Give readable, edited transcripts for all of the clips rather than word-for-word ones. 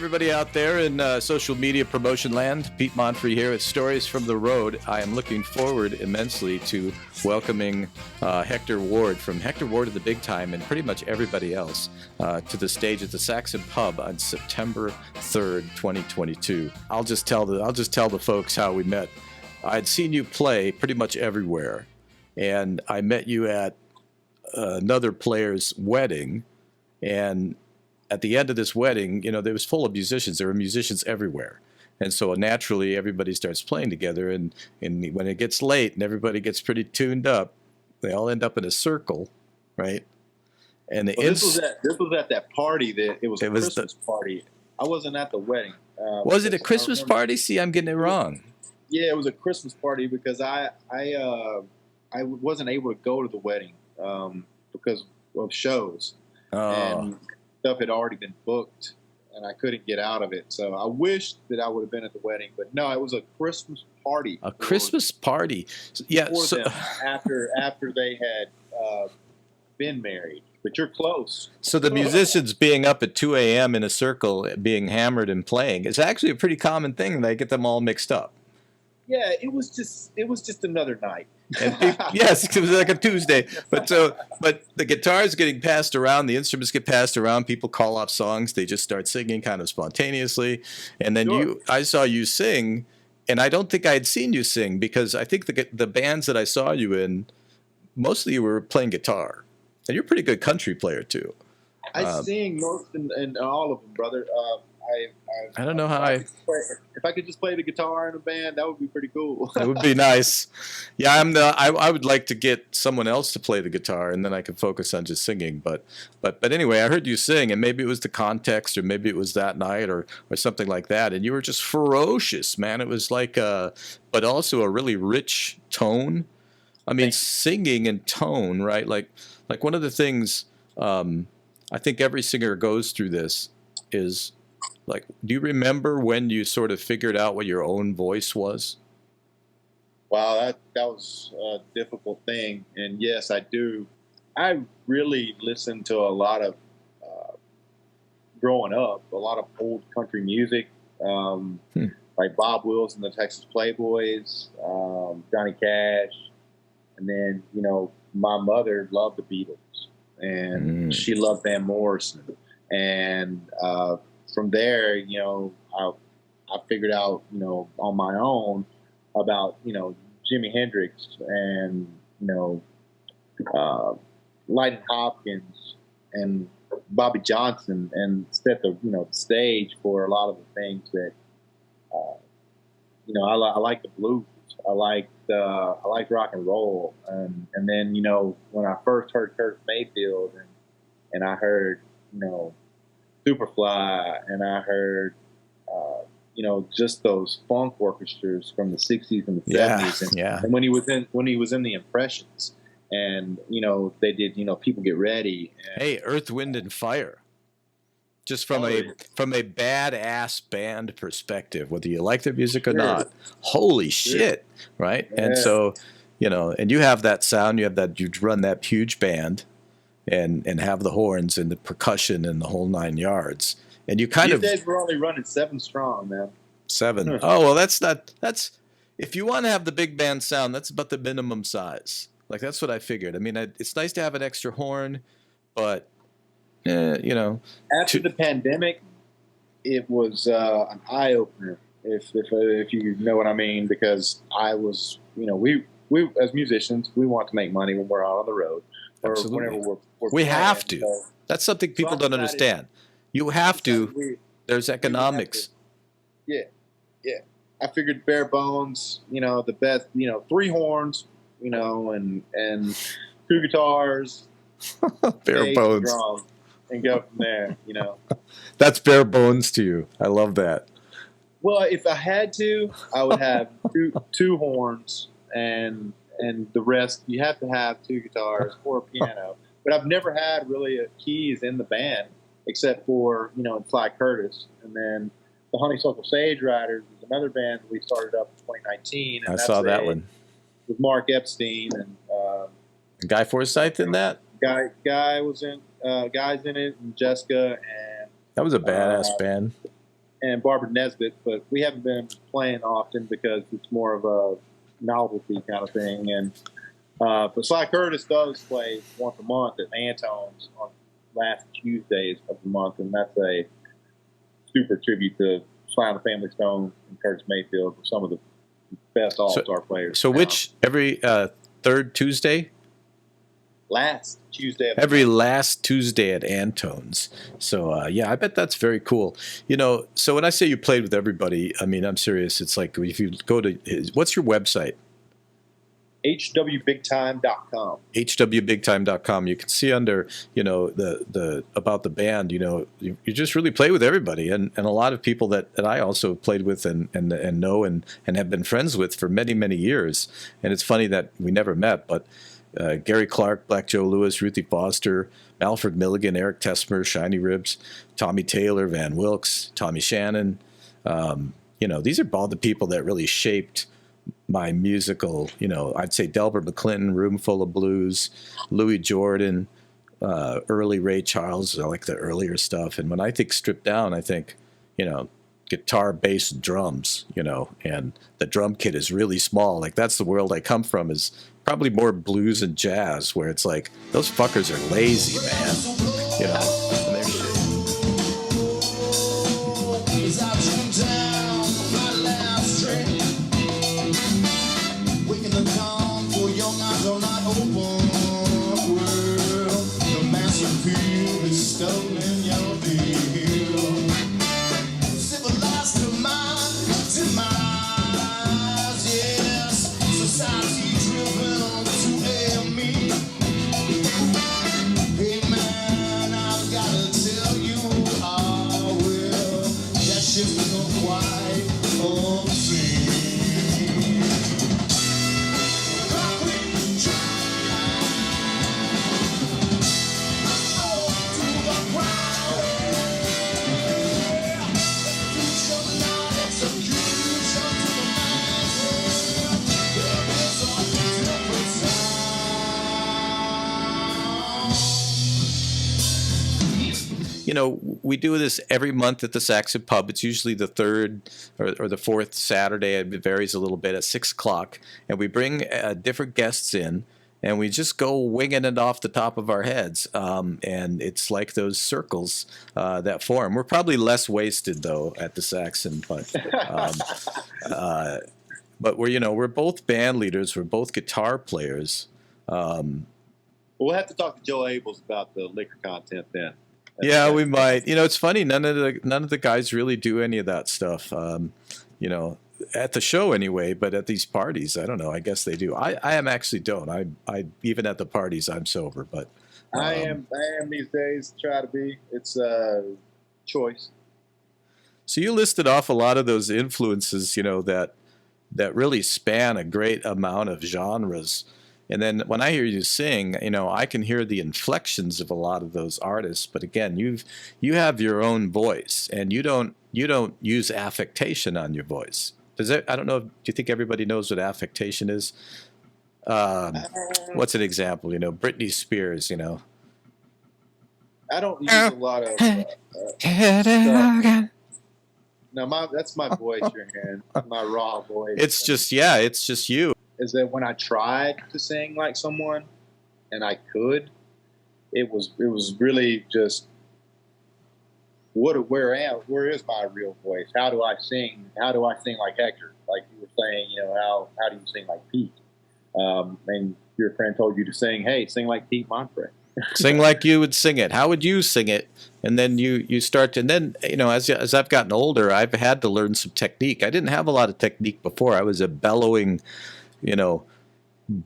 everybody out there in social media promotion land. Pete Monfre here with Stories from the Road. I am looking forward immensely to welcoming Hector Ward from Hector Ward of the Big Time and pretty much everybody else to the stage at the Saxon Pub on September 3rd, 2022. I'll just tell the folks how we met. I'd seen you play pretty much everywhere, and I met you at another player's wedding, and at the end of this wedding, you know, it was full of musicians. There were musicians everywhere. And so naturally, everybody starts playing together. And when it gets late and everybody gets pretty tuned up, they all end up in a circle, right? And this was at that party. It was a Christmas party. I wasn't at the wedding. Was it a Christmas party? See, I'm getting it wrong. Yeah, it was a Christmas party because I wasn't able to go to the wedding because of shows. Oh. And stuff had already been booked, and I couldn't get out of it. So I wished that I would have been at the wedding, but no, it was a Christmas party. A Christmas party, yeah. So, after they had been married, but you're close. So the musicians being up at 2 a.m. in a circle, being hammered and playing, is actually a pretty common thing. They get them all mixed up. Yeah, it was just another night. And yes, it was like a Tuesday. But the guitar's getting passed around, the instruments get passed around, people call off songs, they just start singing kind of spontaneously. And then Sure. I saw you sing, and I don't think I had seen you sing because I think the bands that I saw you in, mostly you were playing guitar. And you're a pretty good country player too. I sing most in all of them, brother. I don't know how if I could just play the guitar in a band, that would be pretty cool. That would be nice. Yeah, I would like to get someone else to play the guitar, and then I could focus on just singing. But anyway, I heard you sing, and maybe it was the context, or maybe it was that night, or something like that. And you were just ferocious, man. It was like, but also a really rich tone. I mean, singing and tone, right? Like one of the things I think every singer goes through this is. Like, do you remember when you sort of figured out what your own voice was? Wow, that was a difficult thing. And yes, I do. I really listened to a lot of, growing up, a lot of old country music, like Bob Wills and the Texas Playboys, Johnny Cash. And then, you know, my mother loved the Beatles, and she loved Van Morrison. And, from there, you know, I figured out, you know, on my own about, you know, Jimi Hendrix and, you know, Lightning Hopkins and Bobby Johnson, and set the, you know, the stage for a lot of the things that, you know, I like the blues. I like rock and roll. And then, you know, when I first heard Curtis Mayfield and I heard, you know, Superfly, and I heard, you know, just those funk orchestras from the '60s and the '70s, and when he was in the Impressions, and you know they did, you know, People Get Ready. Hey, Earth, Wind and Fire. Just from a badass band perspective, whether you like their music or not, holy shit, right? Yeah. And so, you know, and you have that sound, you run that huge band. And have the horns and the percussion and the whole 9 yards. And you kind of... These days we're only running 7 strong, man. 7. Oh, well, that's... If you want to have the big band sound, that's about the minimum size. Like, that's what I figured. I mean, it's nice to have an extra horn, but, you know... After the pandemic, it was an eye-opener, if you know what I mean, because I was... You know, we as musicians, we want to make money when we're out on the road. Absolutely. We have to. So, that's something people don't understand. You have to. There's economics. Yeah. I figured bare bones, you know, the best, you know, 3 horns, you know, and 2 guitars. Bare bones. And go from there, you know. That's bare bones to you. I love that. Well, if I had to, I would have two horns and the rest, you have to have 2 guitars or a piano. But I've never had really keys in the band except for, you know, in Fly Curtis. And then the Honeysuckle Sage Riders is another band that we started up in 2019. And I saw that one. With Mark Epstein and Guy Forsythe in that? Guy was in, Guy's in it, and Jessica. And that was a badass band. and Barbara Nesbitt, but we haven't been playing often because it's more of a novelty kind of thing. And but Sly Curtis does play once a month at Antone's on last Tuesdays of the month, and that's a super tribute to Sly and the Family Stone and Curtis Mayfield, some of the best all-star players. So which every third Tuesday? Last Tuesday. Every last Tuesday at Antone's. So, yeah, I bet that's very cool. You know, so when I say you played with everybody, I mean, I'm serious. It's like if you go to what's your website? hwbigtime.com. hwbigtime.com. You can see under, you know, the about the band, you know, you just really play with everybody. And a lot of people that I also played with and know and have been friends with for many, many years. And it's funny that we never met, but Gary Clark, Black Joe Lewis, Ruthie Foster, Alfred Milligan, Eric Tesmer, Shiny Ribs, Tommy Taylor, Van Wilkes, Tommy Shannon. You know, these are all the people that really shaped my musical, you know, I'd say Delbert McClinton, Room Full of Blues, Louis Jordan, early Ray Charles, I like the earlier stuff. And when I think stripped down, I think, you know, guitar, bass, and drums, you know, and the drum kit is really small. Like that's the world I come from, is probably more blues and jazz, where it's like those fuckers are lazy, man, you know, and they're shit. You know, we do this every month at the Saxon Pub. It's usually the third or the fourth Saturday. It varies a little bit at 6 o'clock. And we bring different guests in, and we just go winging it off the top of our heads. And it's like those circles that form. We're probably less wasted, though, at the Saxon. But we're, you know, we're both band leaders. We're both guitar players. We'll have to talk to Joe Abels about the liquor content then. Yeah, we might. You know, it's funny. None of the guys really do any of that stuff. You know, at the show anyway. But at these parties, I don't know. I guess they do. I am actually don't. I even at the parties, I'm sober. But I am these days. Try to be. It's a choice. So you listed off a lot of those influences. You know, that really span a great amount of genres. And then when I hear you sing, you know, I can hear the inflections of a lot of those artists. But again, you have your own voice, and you don't use affectation on your voice. Does it? I don't know. Do you think everybody knows what affectation is? What's an example? You know, Britney Spears. You know. I don't use a lot of. Stuff. No, that's my voice you're hearing. My raw voice. It's just you. Is that when I tried to sing like someone, and I could, it was really just where is my real voice? How do I sing? How do I sing like Hector? Like you were saying, you know, how do you sing like Pete? And your friend told you to sing like Pete Monfre. Sing like you would sing it. How would you sing it? And then you start to, and then, you know, as I've gotten older, I've had to learn some technique. I didn't have a lot of technique before. I was a bellowing, you know,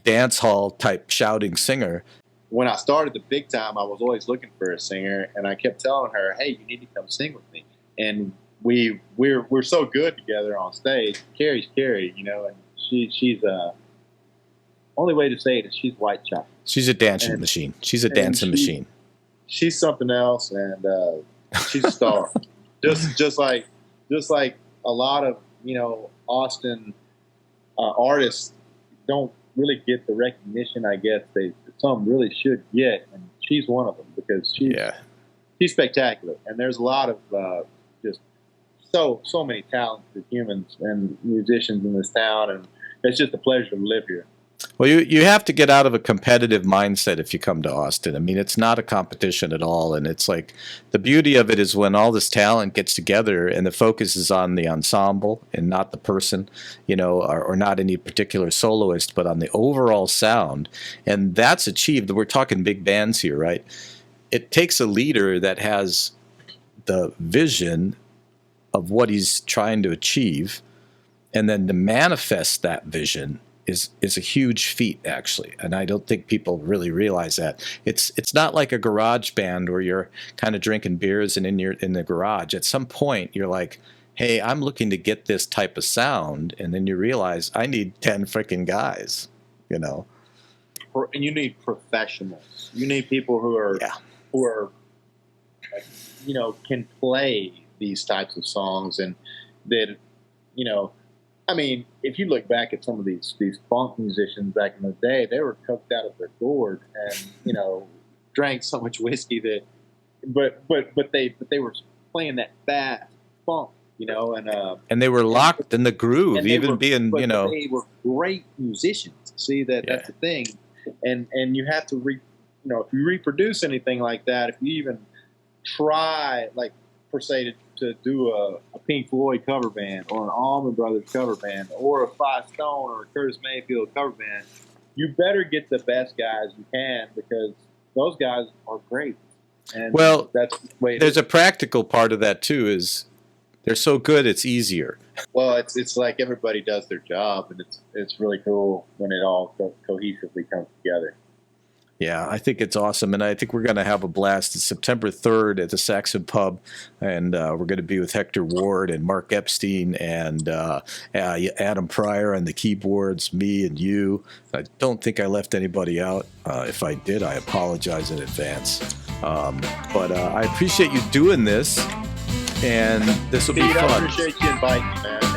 dance hall type shouting singer. When I started the big time, I was always looking for a singer, and I kept telling her, "Hey, you need to come sing with me." And we're so good together on stage. Carrie's Carrie, you know, and she's only way to say it is she's white chocolate. She's a dancing machine. She's a dancing machine. She's something else, and she's a star. just like a lot of, you know, Austin artists don't really get the recognition I guess some really should get, and she's one of them because she's spectacular. And there's a lot of just so many talented humans and musicians in this town, and it's just a pleasure to live here. Well, you have to get out of a competitive mindset if you come to Austin. I mean, it's not a competition at all, and it's like the beauty of it is when all this talent gets together and the focus is on the ensemble and not the person, you know, or not any particular soloist, but on the overall sound, and that's achieved. We're talking big bands here, right? It takes a leader that has the vision of what he's trying to achieve, and then to manifest that vision is a huge feat, actually, and I don't think people really realize that. It's not like a garage band where you're kind of drinking beers and in the garage. At some point, you're like, "Hey, I'm looking to get this type of sound," and then you realize I need 10 freaking guys, you know. And you need professionals. You need people who are you know, can play these types of songs, and that, you know, I mean, if you look back at some of these funk musicians back in the day, they were coked out of their gourd and, you know, drank so much whiskey that, but they were playing that fast funk, you know, and they were locked in the groove, even being, but you know, they were great musicians. See, that's the thing, and you have to you know, if you reproduce anything like that, if you even try, like, per se, to do a Pink Floyd cover band or an Allman Brothers cover band or a Five Stone or a Curtis Mayfield cover band, you better get the best guys you can, because those guys are great. And well, that's the way there's a practical part of that too, is they're so good it's easier. Well, it's like everybody does their job, and it's really cool when it all cohesively comes together. Yeah, I think it's awesome, and I think we're going to have a blast. It's September 3rd at the Saxon Pub, and we're going to be with Hector Ward and Mark Epstein and Adam Pryor on the keyboards, me and you. I don't think I left anybody out. If I did, I apologize in advance. But I appreciate you doing this, and this will be fun. I appreciate you inviting me, man.